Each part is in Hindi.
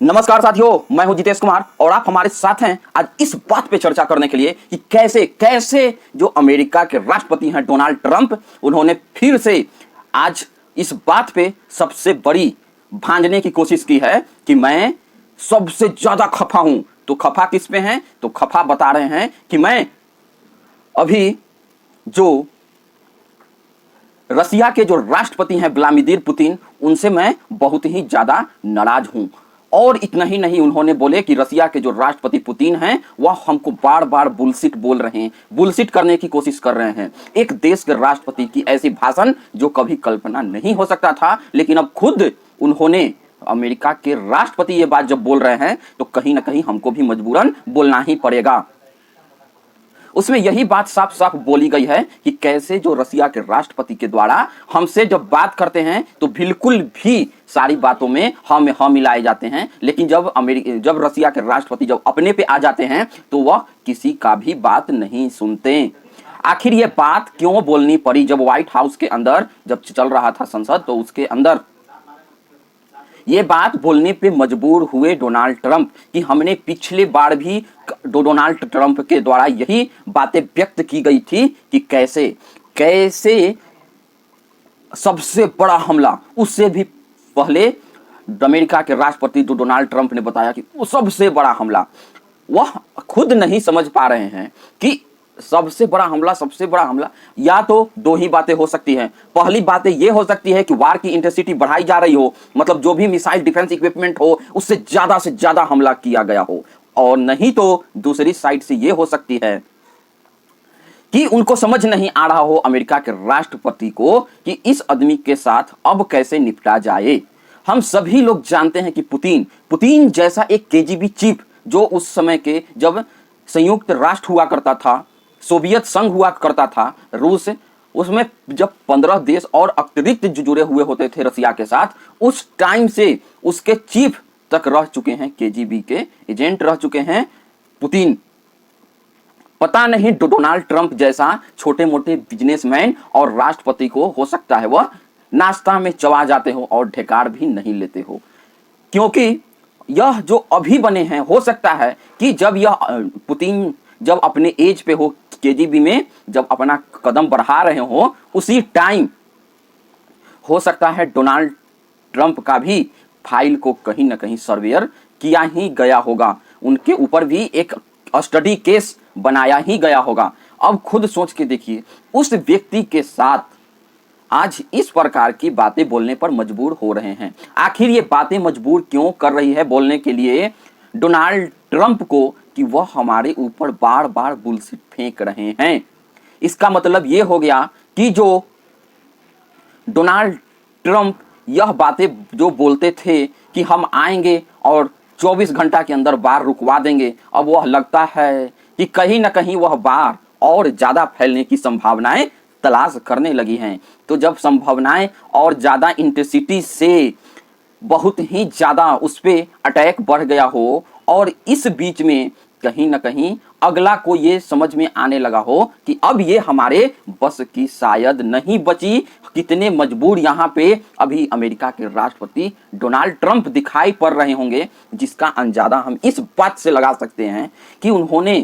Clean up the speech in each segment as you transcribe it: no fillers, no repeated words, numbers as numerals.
नमस्कार साथियों, मैं हूं जितेश कुमार और आप हमारे साथ हैं आज इस बात पे चर्चा करने के लिए कि कैसे कैसे जो अमेरिका के राष्ट्रपति हैं डोनाल्ड ट्रंप, उन्होंने फिर से आज इस बात पे सबसे बड़ी भांजने की कोशिश की है कि मैं सबसे ज्यादा खफा हूं। तो खफा किस पे हैं? तो खफा बता रहे हैं कि मैं अभी जो रसिया के जो राष्ट्रपति हैं व्लादिमीर पुतिन, उनसे मैं बहुत ही ज्यादा नाराज हूं। और इतना ही नहीं, उन्होंने बोले कि रसिया के जो राष्ट्रपति पुतिन हैं वह हमको बार बार बुलशिट बोल रहे हैं, बुलशिट करने की कोशिश कर रहे हैं। एक देश के राष्ट्रपति की ऐसी भाषण जो कभी कल्पना नहीं हो सकता था, लेकिन अब खुद उन्होंने अमेरिका के राष्ट्रपति ये बात जब बोल रहे हैं तो कहीं ना कहीं हमको भी मजबूरन बोलना ही पड़ेगा। उसमें यही बात साफ साफ बोली गई है कि कैसे जो रसिया के राष्ट्रपति के द्वारा हमसे जब बात करते हैं तो बिल्कुल भी सारी बातों में हम मिलाए जाते हैं, लेकिन जब रसिया के राष्ट्रपति जब अपने पे आ जाते हैं तो वह किसी का भी बात नहीं सुनते। आखिर ये बात क्यों बोलनी पड़ी? जब व्हाइट हाउस के अंदर जब चल रहा था संसद, तो उसके अंदर ये बात बोलने पे मजबूर हुए डोनाल्ड ट्रंप कि हमने पिछले बार भी डोनाल्ड ट्रंप के द्वारा यही बातें व्यक्त की गई थी कि कैसे कैसे सबसे बड़ा हमला, उससे भी पहले अमेरिका के राष्ट्रपति जो डोनाल्ड ट्रंप ने बताया कि वो सबसे बड़ा हमला, वह खुद नहीं समझ पा रहे हैं कि सबसे बड़ा हमला या तो दो ही बातें हो सकती हैं। पहली बात ये हो सकती है कि वार की इंटेंसिटी बढ़ाई जा रही हो, मतलब जो भी मिसाइल डिफेंस इक्विपमेंट हो उससे ज्यादा हमला किया गया हो, और नहीं तो दूसरी साइड से ये हो सकती है कि उनको समझ नहीं आ रहा हो अमेरिका के राष्ट्रपति को कि इस आदमी के साथ अब कैसे निपटा जाए। हम सभी लोग जानते हैं कि पुतिन जैसा एक केजीबी चीफ, जो उस समय के जब संयुक्त राष्ट्र हुआ करता था, सोवियत संघ हुआ करता था, रूस, उसमें जब 15 देश और अतिरिक्त जो जुड़े हुए होते थे रसिया के साथ, उस टाइम से उसके चीफ तक रह चुके हैं, केजीबी के एजेंट रह चुके हैं पुतिन। पता नहीं डोनाल्ड ट्रंप जैसा छोटे मोटे बिजनेसमैन और राष्ट्रपति को हो सकता है वह नाश्ता में चबा जाते हो और ढेकार भी नहीं लेते हो, क्योंकि यह जो अभी बने हैं, हो सकता है कि जब यह पुतिन जब अपने एज पे हो, केजीबी में जब अपना कदम बढ़ा रहे हो, उसी टाइम हो सकता है डोनाल्ड ट्रंप का भी फाइल को कहीं ना कहीं सर्वेयर किया ही गया होगा, उनके ऊपर भी एक स्टडी केस बनाया ही गया होगा। अब खुद सोच के देखिए, उस व्यक्ति के साथ आज इस प्रकार की बातें बोलने पर मजबूर हो रहे हैं। आखिर ये बातें मजबूर क्यों कर रही है बोलने के लिए डोनाल्ड ट्रंप को कि वह हमारे ऊपर बार बार बुलशिट फेंक रहे हैं। इसका मतलब यह हो गया कि जो डोनाल्ड ट्रंप यह बातें जो बोलते थे कि हम आएंगे और 24 घंटा के अंदर बार रुकवा देंगे, अब वह लगता है कि कहीं ना कहीं वह बार और ज्यादा फैलने की संभावनाएं तलाश करने लगी हैं। तो जब संभावनाएं और ज्यादा इंटेंसिटी से बहुत ही ज्यादा उस पर अटैक बढ़ गया हो, और इस बीच में कहीं ना कहीं अगला को ये समझ में आने लगा हो कि अब ये हमारे बस की शायद नहीं बची, कितने मजबूर यहाँ पे अभी अमेरिका के राष्ट्रपति डोनाल्ड ट्रंप दिखाई पड़ रहे होंगे, जिसका अंदाजा हम इस बात से लगा सकते हैं कि उन्होंने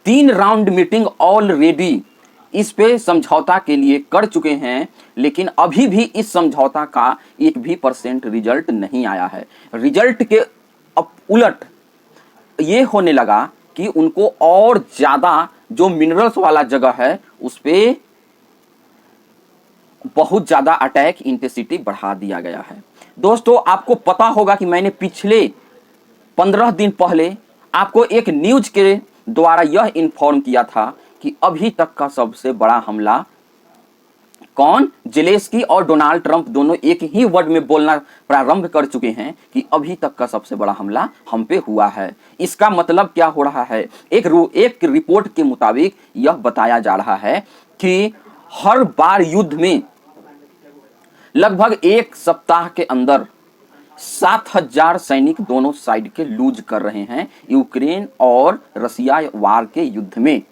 3 राउंड मीटिंग ऑलरेडी इस पे समझौता के लिए कर चुके हैं, लेकिन अभी भी इस समझौता का 1% रिजल्ट नहीं आया है। रिजल्ट के उलट ये होने लगा कि उनको और ज्यादा जो मिनरल्स वाला जगह है उस पे बहुत ज्यादा अटैक इंटेंसिटी बढ़ा दिया गया है। दोस्तों, आपको पता होगा कि मैंने पिछले 15 दिन पहले आपको एक न्यूज के द्वारा यह इन्फॉर्म किया था कि अभी तक का सबसे बड़ा हमला कौन, जेलेंस्की और डोनाल्ड ट्रंप दोनों एक ही वर्ड में बोलना प्रारंभ कर चुके हैं कि अभी तक का सबसे बड़ा हमला हम पे हुआ है। इसका मतलब क्या हो रहा है? एक रिपोर्ट के मुताबिक यह बताया जा रहा है कि हर बार युद्ध में लगभग 1 सप्ताह के अंदर 7000 सैनिक दोनों साइड के लूज कर रहे हैं यूक्रेन और रसिया वार के युद्ध में।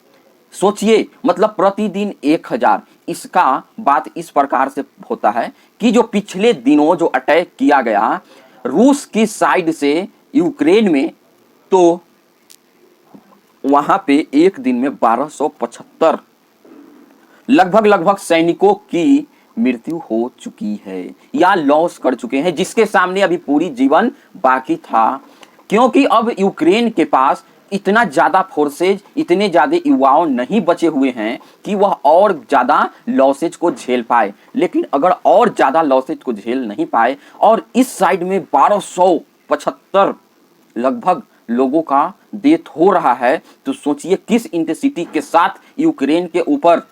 सोचिए, मतलब प्रतिदिन 1000। इसका बात इस प्रकार से होता है कि जो पिछले दिनों जो अटैक किया गया रूस की साइड से यूक्रेन में, तो वहां पे एक दिन में 1275 लगभग सैनिकों की मृत्यु हो चुकी है या लॉस कर चुके हैं, जिसके सामने अभी पूरी जीवन बाकी था। क्योंकि अब यूक्रेन के पास इतना ज्यादा फोर्सेज, इतने ज्यादा युवाओं नहीं बचे हुए हैं कि वह और ज्यादा लॉसेज को झेल पाए। लेकिन अगर और ज्यादा लॉसेज को झेल नहीं पाए और इस साइड में 1275 लगभग लोगों का डेथ हो रहा है, तो सोचिए किस इंटेंसिटी के साथ यूक्रेन के ऊपर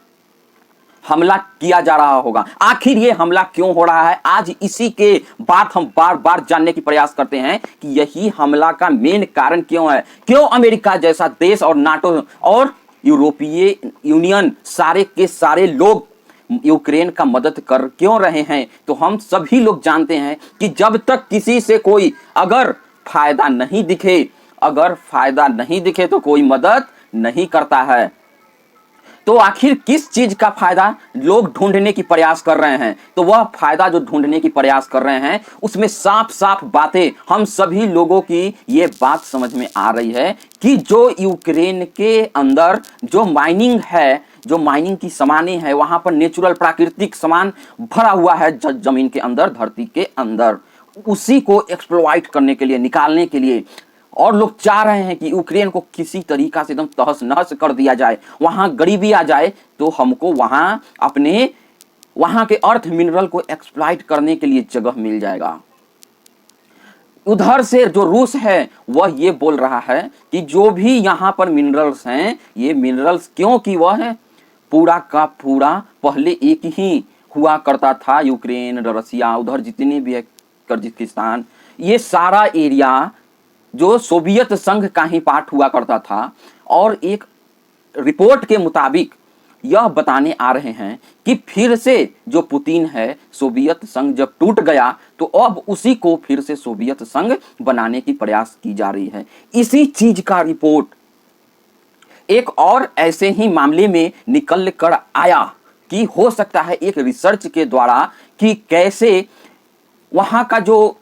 हमला किया जा रहा होगा। आखिर ये हमला क्यों हो रहा है, आज इसी के बात हम बार बार जानने की प्रयास करते हैं कि यही हमला का मेन कारण क्यों है। क्यों अमेरिका जैसा देश और नाटो और यूरोपीय यूनियन सारे के सारे लोग यूक्रेन का मदद कर क्यों रहे हैं। तो हम सभी लोग जानते हैं कि जब तक किसी से कोई अगर फायदा नहीं दिखे तो कोई मदद नहीं करता है। तो आखिर किस चीज का फायदा लोग ढूंढने की प्रयास कर रहे हैं, तो वह फायदा जो ढूंढने की प्रयास कर रहे हैं उसमें साफ साफ बातें हम सभी लोगों की ये बात समझ में आ रही है कि जो यूक्रेन के अंदर जो माइनिंग की सामानें हैं, वहां पर नेचुरल प्राकृतिक सामान भरा हुआ है जमीन के अंदर, धरती के अंदर, उसी को एक्सप्लॉइट करने के लिए, निकालने के लिए और लोग चाह रहे हैं कि यूक्रेन को किसी तरीका से एकदम तहस नहस कर दिया जाए, वहां गरीबी आ जाए, तो हमको वहां के अर्थ मिनरल को एक्सप्लॉइट करने के लिए जगह मिल जाएगा। उधर से जो रूस है वह ये बोल रहा है कि जो भी यहां पर मिनरल्स हैं, ये मिनरल्स क्योंकि वह है पूरा का पूरा पहले एक ही हुआ करता था, यूक्रेन, रसिया, उधर जितने भी है, कजाकिस्तान, ये सारा एरिया जो सोवियत संघ का ही पार्ट हुआ करता था। और एक रिपोर्ट के मुताबिक यह बताने आ रहे हैं कि फिर से जो पुतिन है, सोवियत संघ जब टूट गया तो अब उसी को फिर से सोवियत संघ बनाने की प्रयास की जा रही है। इसी चीज का रिपोर्ट एक और ऐसे ही मामले में निकल कर आया कि हो सकता है एक रिसर्च के द्वारा कि कैसे वहां का जो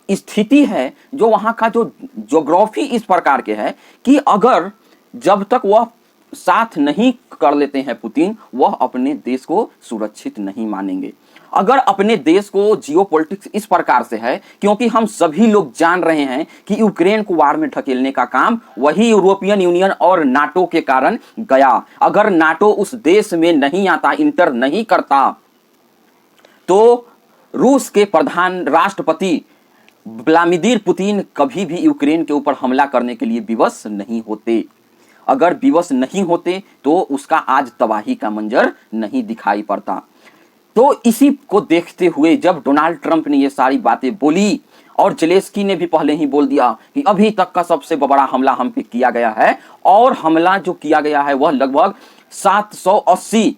स्थिति है, जो वहां का जो ज्योग्राफी इस प्रकार के है कि अगर जब तक वह साथ नहीं कर लेते हैं पुतिन, वह अपने देश को सुरक्षित नहीं मानेंगे। अगर अपने देश को जियोपॉलिटिक्स इस प्रकार से है, क्योंकि हम सभी लोग जान रहे हैं कि यूक्रेन को वार में ढकेलने का काम वही यूरोपियन यूनियन और नाटो के कारण गया। अगर नाटो उस देश में नहीं आता, इंटर नहीं करता, तो रूस के प्रधान राष्ट्रपति व्लादिमीर पुतिन कभी भी यूक्रेन के ऊपर हमला करने के लिए विवश नहीं होते। अगर विवश नहीं होते तो उसका आज तबाही का मंजर नहीं दिखाई पड़ता। तो इसी को देखते हुए जब डोनाल्ड ट्रंप ने ये सारी बातें बोली और जेलेंस्की ने भी पहले ही बोल दिया कि अभी तक का सबसे बड़ा हमला हम पे किया गया है, और हमला जो किया गया है वह लगभग 780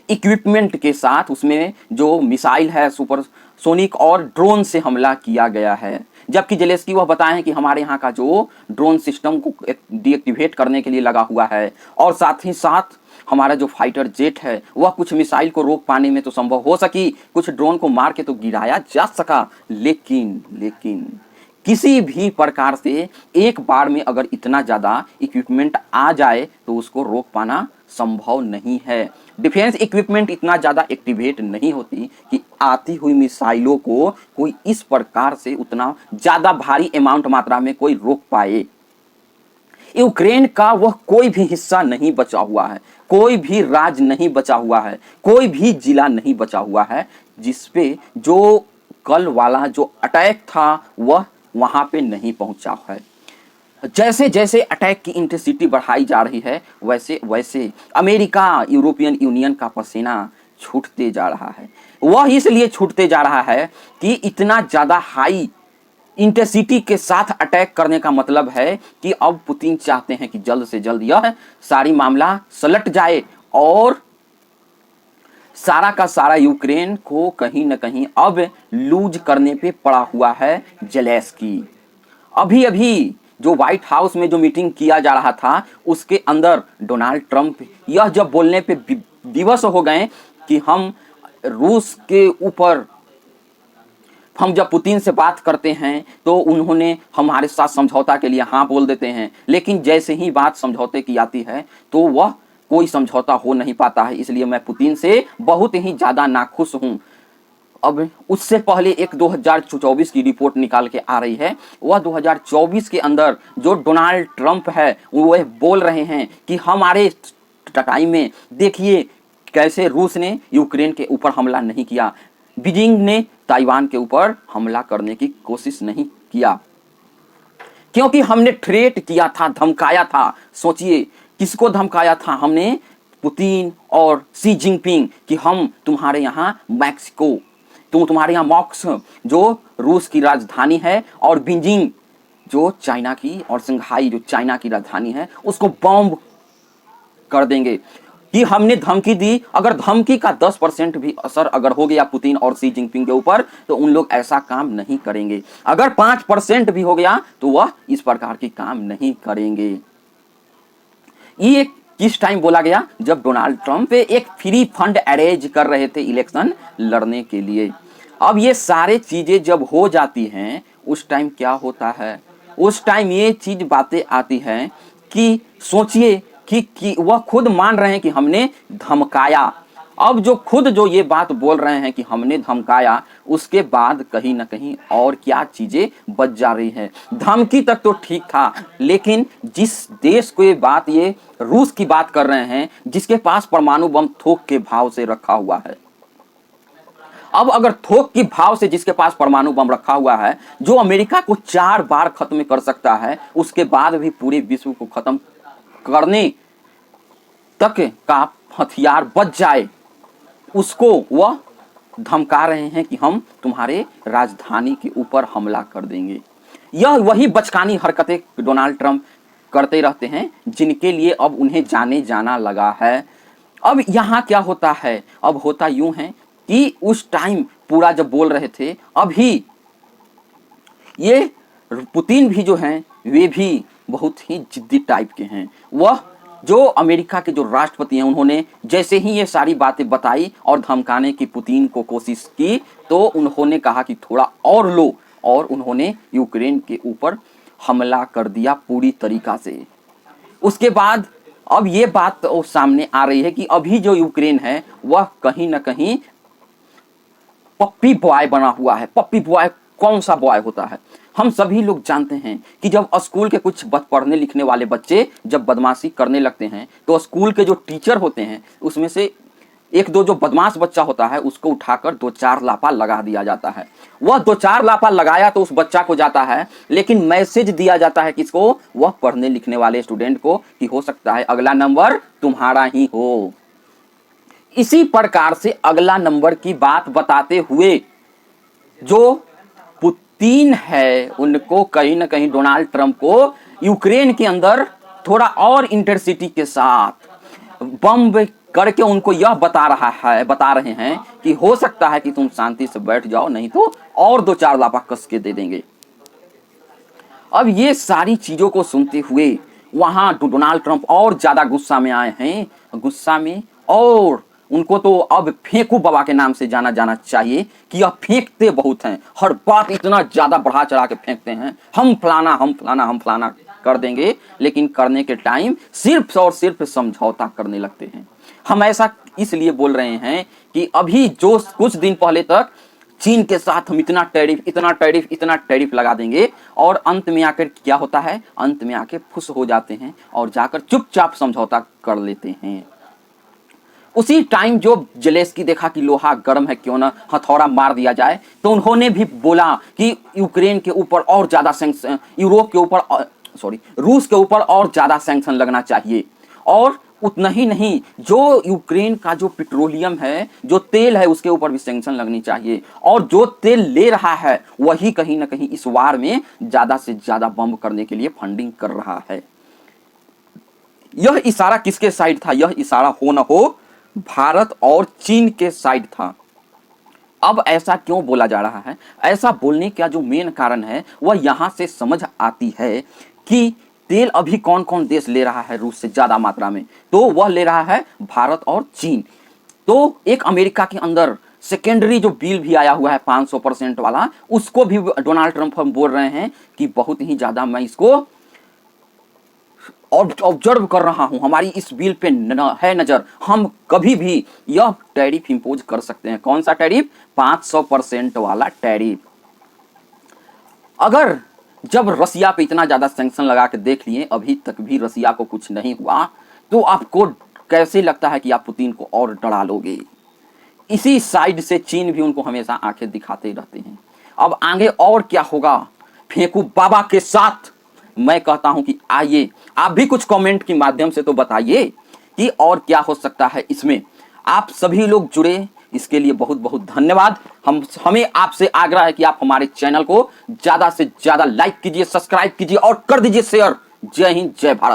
इक्विपमेंट के साथ, उसमें जो मिसाइल है, सुपरसोनिक और ड्रोन से हमला किया गया है। जबकि जेलेंस्की वह बताएं कि हमारे यहाँ का जो ड्रोन सिस्टम को डीएक्टिवेट करने के लिए लगा हुआ है, और साथ ही साथ हमारा जो फाइटर जेट है वह कुछ मिसाइल को रोक पाने में तो संभव हो सकी, कुछ ड्रोन को मार के तो गिराया जा सका, लेकिन किसी भी प्रकार से एक बार में अगर इतना ज़्यादा इक्विपमेंट आ जाए तो उसको रोक पाना संभव नहीं है। डिफेंस इक्विपमेंट इतना ज़्यादा एक्टिवेट नहीं होती कि आती हुई मिसाइलों को कोई इस प्रकार से उतना ज़्यादा भारी अमाउंट मात्रा में कोई रोक पाए। यूक्रेन का वह कोई भी हिस्सा नहीं बचा हुआ है, कोई भी राज्य नहीं बचा हुआ है, कोई भी जिला नहीं बचा हुआ है जिसपे जो कल वाला जो अटैक था वह वहां पे नहीं पहुंचा है। जैसे जैसे अटैक की इंटेंसिटी बढ़ाई जा रही है, वैसे वैसे अमेरिका, यूरोपियन यूनियन का पसीना छूटते जा रहा है। वह इसलिए छूटते जा रहा है कि इतना ज़्यादा हाई इंटेंसिटी के साथ अटैक करने का मतलब है कि अब पुतिन चाहते हैं कि जल्द से जल्द यह सारी मामला सलट जाए और सारा का सारा यूक्रेन को कहीं न कहीं अब लूज करने पे पड़ा हुआ है जेलेंस्की। अभी जो व्हाइट हाउस में जो मीटिंग किया जा रहा था उसके अंदर डोनाल्ड ट्रंप यह जब बोलने पे विवश हो गए कि हम रूस के ऊपर हम जब पुतिन से बात करते हैं तो उन्होंने हमारे साथ समझौता के लिए हाँ बोल देते हैं, लेकिन जैसे ही बात समझौते की आती है तो वह कोई समझौता हो नहीं पाता है। इसलिए मैं पुतिन से बहुत ही ज़्यादा नाखुश हूँ। अब उससे पहले एक 2024 की रिपोर्ट निकाल के आ रही है, वह 2024 के अंदर जो डोनाल्ड ट्रंप है वह बोल रहे हैं कि हमारे टाइम में देखिए कैसे रूस ने यूक्रेन के ऊपर हमला नहीं किया, बीजिंग ने ताइवान के ऊपर हमला करने की कोशिश नहीं किया, क्योंकि हमने थ्रेट किया था, धमकाया था। सोचिए किसको धमकाया था हमने? पुतिन और शी जिनपिंग कि हम तुम्हारे यहाँ मैक्सिको, तुम्हारे यहाँ मॉक्स जो रूस की राजधानी है और बीजिंग जो चाइना की, और शंघाई जो चाइना की राजधानी है, उसको बॉम्ब कर देंगे। कि हमने धमकी दी। अगर धमकी का 10% भी असर अगर हो गया पुतिन और शी जिनपिंग के ऊपर तो उन लोग ऐसा काम नहीं करेंगे। अगर 5% भी हो गया तो वह इस प्रकार की काम नहीं करेंगे। ये किस टाइम बोला गया? जब डोनाल्ड ट्रंप एक फ्री फंड अरेंज कर रहे थे इलेक्शन लड़ने के लिए। अब ये सारे चीजें जब हो जाती हैं उस टाइम क्या होता है? उस टाइम ये चीज बातें आती हैं कि सोचिए कि वह खुद मान रहे हैं कि हमने धमकाया। अब जो खुद जो ये बात बोल रहे हैं कि हमने धमकाया, उसके बाद कहीं ना कहीं और क्या चीजें बच जा रही हैं। धमकी तक तो ठीक था, लेकिन जिस देश को ये बात, ये रूस की बात कर रहे हैं जिसके पास परमाणु बम थोक के भाव से रखा हुआ है। अब अगर थोक की भाव से जिसके पास परमाणु बम रखा हुआ है, जो अमेरिका को 4 बार खत्म कर सकता है, उसके बाद भी पूरे विश्व को खत्म करने तक का हथियार बच जाए, उसको वह धमका रहे हैं कि हम तुम्हारे राजधानी के ऊपर हमला कर देंगे। यह वही बचकानी हरकतें डोनाल्ड ट्रंप करते रहते हैं जिनके लिए अब उन्हें जाने जाना लगा है। अब यहाँ क्या होता है? अब होता यूं है कि उस टाइम पूरा जब बोल रहे थे, अभी ये पुतिन भी जो हैं वे भी बहुत ही जिद्दी टाइप के हैं। वह जो अमेरिका के जो राष्ट्रपति हैं, उन्होंने जैसे ही ये सारी बातें बताई और धमकाने की पुतिन को कोशिश की तो उन्होंने कहा कि थोड़ा और लो, और उन्होंने यूक्रेन के ऊपर हमला कर दिया पूरी तरीका से। उसके बाद अब ये बात तो सामने आ रही है कि अभी जो यूक्रेन है वह कहीं ना कहीं पप्पी बॉय बना हुआ है। पप्पी बॉय कौन सा बॉय होता है? हम सभी लोग जानते हैं कि जब स्कूल के कुछ पढ़ने लिखने वाले बच्चे जब बदमाशी करने लगते हैं तो स्कूल के जो टीचर होते हैं उसमें से एक दो जो बदमाश बच्चा होता है उसको उठाकर 2-4 लापा लगा दिया जाता है। वह 2-4 लापा लगाया तो उस बच्चा को जाता है, लेकिन मैसेज दिया जाता है किसको? वह पढ़ने लिखने वाले स्टूडेंट को कि हो सकता है अगला नंबर तुम्हारा ही हो। इसी प्रकार से अगला नंबर की बात बताते हुए जो पुतिन है उनको कहीं ना कहीं डोनाल्ड ट्रंप को यूक्रेन के अंदर थोड़ा और इंटेंसिटी के साथ बम करके उनको यह बता रहे हैं कि हो सकता है कि तुम शांति से बैठ जाओ, नहीं तो और 2-4 लापा कस के दे देंगे। अब ये सारी चीजों को सुनते हुए वहां डोनाल्ड ट्रंप और ज्यादा गुस्सा में आए हैं। गुस्सा में, और उनको तो अब फेंकू बाबा के नाम से जाना जाना चाहिए कि यह फेंकते बहुत हैं, हर बात इतना ज्यादा बढ़ा चढ़ा के फेंकते हैं। हम फलाना कर देंगे, लेकिन करने के टाइम सिर्फ और सिर्फ समझौता करने लगते हैं। हम ऐसा इसलिए बोल रहे हैं कि अभी जो कुछ दिन पहले तक चीन के साथ हम इतना टैरिफ लगा देंगे, और अंत में आकर क्या होता है? अंत में आके फुस हो जाते हैं और जाकर चुपचाप समझौता कर लेते हैं। उसी टाइम जो जेलेंस्की देखा कि लोहा गर्म है, क्यों ना हथौड़ा मार दिया जाए, तो उन्होंने भी बोला कि यूक्रेन के ऊपर और ज्यादा सैंक्शन, रूस के ऊपर और ज्यादा सैंक्शन लगना चाहिए। और उतना ही नहीं, जो यूक्रेन का जो पेट्रोलियम है, जो तेल है, उसके ऊपर भी सैंक्शन लगनी चाहिए। और जो तेल ले रहा है वही कहीं ना कहीं इस वार में ज्यादा से ज्यादा बम करने के लिए फंडिंग कर रहा है। यह इशारा किसके साइड था? यह इशारा हो न हो भारत और चीन के साइड था। अब ऐसा क्यों बोला जा रहा है? ऐसा बोलने का जो मेन कारण है वह यहां से समझ आती है कि तेल अभी कौन कौन देश ले रहा है रूस से ज्यादा मात्रा में, तो वह ले रहा है भारत और चीन। तो एक अमेरिका के अंदर सेकेंडरी जो बिल भी आया हुआ है 500% वाला, उसको भी डोनाल्ड ट्रंप हम बोल रहे हैं कि बहुत ही ज्यादा मैं इसको ऑब्जर्व कर रहा हूं, हमारी इस बिल पे है नजर, हम कभी भी यह टैरिफ इंपोज कर सकते हैं। कौन सा टैरिफ? 500% वाला टैरिफ। अगर जब रसिया पे इतना ज्यादा सैंक्शन लगा के देख लिए, अभी तक भी रसिया को कुछ नहीं हुआ, तो आपको कैसे लगता है कि आप पुतिन को और डरा लोगे? इसी साइड से चीन भी उनको हमेशा आंखें दिखाते रहते हैं। अब आगे और क्या होगा फेंकू बाबा के साथ, मैं कहता हूं कि आइए आप भी कुछ कमेंट के माध्यम से तो बताइए कि और क्या हो सकता है इसमें। आप सभी लोग जुड़े, इसके लिए बहुत बहुत धन्यवाद। हमें आपसे आग्रह है कि आप हमारे चैनल को ज्यादा से ज्यादा लाइक कीजिए, सब्सक्राइब कीजिए और कर दीजिए शेयर। जय हिंद, जय भारत।